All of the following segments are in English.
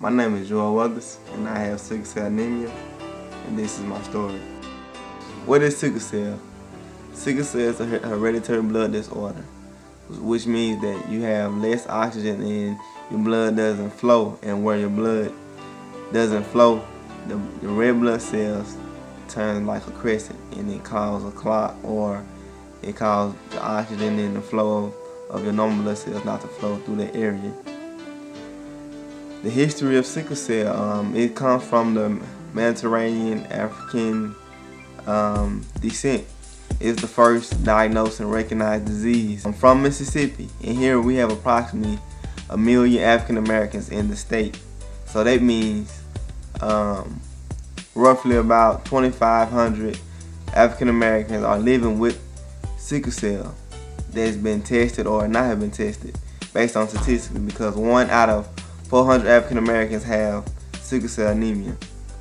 My name is Joel Weathers, and I have sickle cell anemia, and this is my story. What is sickle cell? Sickle cell is a hereditary blood disorder, which means that you have less oxygen and your blood doesn't flow, and where your blood doesn't flow, the red blood cells turn like a crescent, and it causes a clot, or it causes the oxygen and the flow of your normal blood cells not to flow through that area. The history of sickle cell, it comes from the Mediterranean African descent. It's the first diagnosed and recognized disease. I'm from Mississippi, and here we have approximately 1 million African Americans in the state. So that means roughly about 2,500 African Americans are living with sickle cell that's been tested or not have been tested based on statistics, because 1 out of 400 African Americans have sickle cell anemia.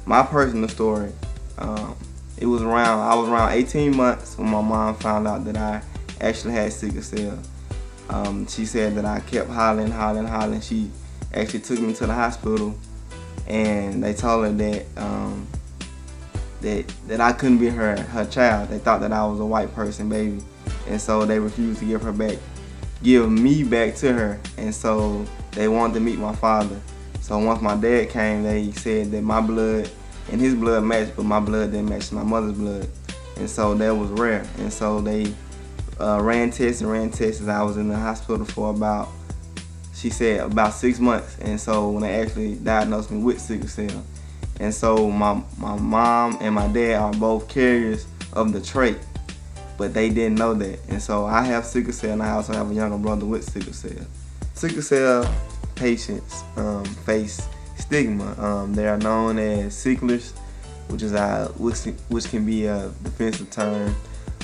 My personal story, I was around 18 months when my mom found out that I actually had sickle cell. She said that I kept hollering. She actually took me to the hospital, and they told her that I couldn't be her child. They thought that I was a white person baby, and so they refused to give me back to her, and so they wanted to meet my father. So once my dad came, they said that my blood and his blood matched, but my blood didn't match my mother's blood, and so that was rare. And so they ran tests. I was in the hospital for about 6 months, and so when they actually diagnosed me with sickle cell, and so my mom and my dad are both carriers of the trait, but they didn't know that. And so I have sickle cell, and I also have a younger brother with sickle cell. Sickle cell patients face stigma. They are known as sicklers, which can be a defensive term.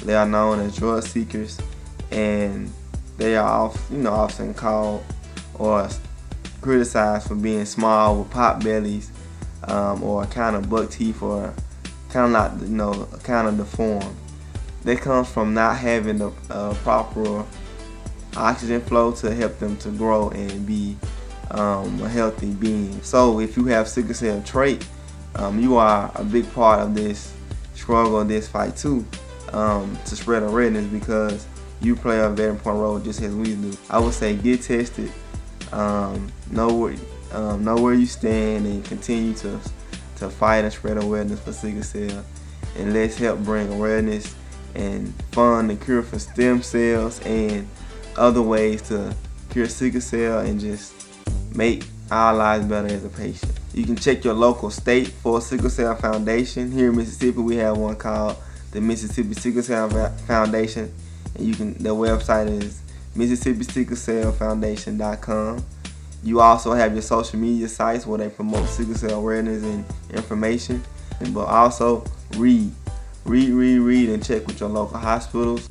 They are known as drug seekers, and they are often called or criticized for being small with pot bellies, or kind of buck teeth, or kind of deformed. That comes from not having the proper oxygen flow to help them to grow and be a healthy being. So if you have sickle cell trait, you are a big part of this struggle, this fight too, to spread awareness, because you play a very important role just as we do. I would say get tested, know where you stand, and continue to fight and spread awareness for sickle cell, and let's help bring awareness and fund the cure for stem cells and other ways to cure sickle cell and just make our lives better as a patient. You can check your local state for a sickle cell foundation. Here in Mississippi, we have one called the Mississippi Sickle Cell Foundation, and their website is MississippiSickleCellFoundation.com. You also have your social media sites where they promote sickle cell awareness and information, but also read, and check with your local hospitals.